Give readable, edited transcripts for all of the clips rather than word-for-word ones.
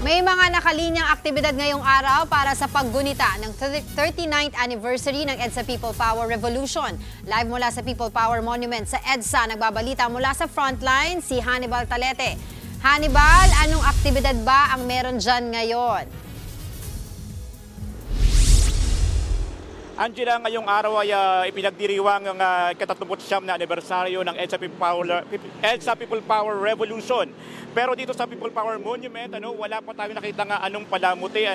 May mga nakalinyang aktibidad ngayong araw para sa paggunita ng 39th anniversary ng EDSA People Power Revolution. Live mula sa People Power Monument sa EDSA, nagbabalita mula sa frontline si Hannibal Talete. Hannibal, anong aktibidad ba ang meron dyan ngayon? Angela, ngayong araw ay ipinagdiriwang ang ika-39 na anibersaryo ng EDSA People Power Revolution. Pero dito sa People Power Monument, wala pa tayo nakita nga anong palamuti.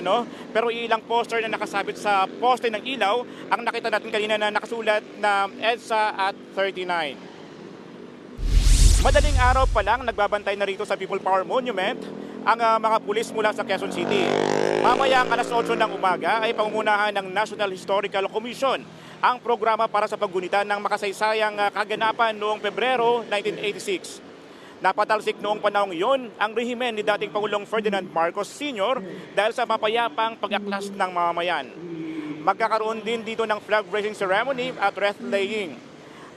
Pero ilang poster na nakasabit sa poste ng ilaw ang nakita natin kanina na nakasulat na EDSA at 39. Madaling araw pa lang nagbabantay na rito sa People Power Monument ang mga pulis mula sa Quezon City. Mamaya alas 8 ng umaga ay pangungunahan ng National Historical Commission ang programa para sa paggunita ng makasaysayang kaganapan noong Pebrero 1986. Napatalsik noong panahong iyon ang rehimen ni dating Pangulong Ferdinand Marcos Sr. dahil sa mapayapang pag-aklas ng mamamayan. Magkakaroon din dito ng flag raising ceremony at wreath laying.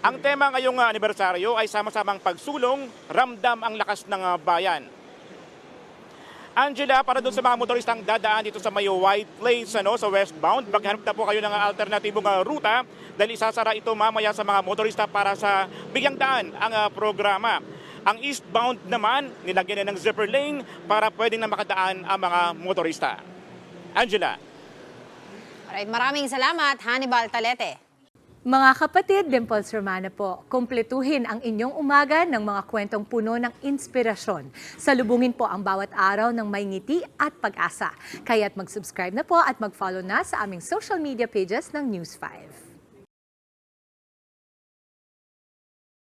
Ang tema ngayong anibersaryo ay sama-samang pagsulong, ramdam ang lakas ng bayan. Angela, para doon sa mga motoristang dadaan dito sa may White Plains sa westbound, maghanap na po kayo ng alternatibong ruta dahil isasara ito mamaya sa mga motorista para sa bigyang daan ang programa. Ang eastbound naman, nilagyan na ng zipper lane para pwedeng na makadaan ang mga motorista. Angela. Alright, maraming salamat, Hannibal Talete. Mga kapatid, Dimples Romana po, kumpletuhin ang inyong umaga ng mga kwentong puno ng inspirasyon. Salubungin po ang bawat araw ng may ngiti at pag-asa. Kaya't mag-subscribe na po at mag-follow na sa aming social media pages ng News 5.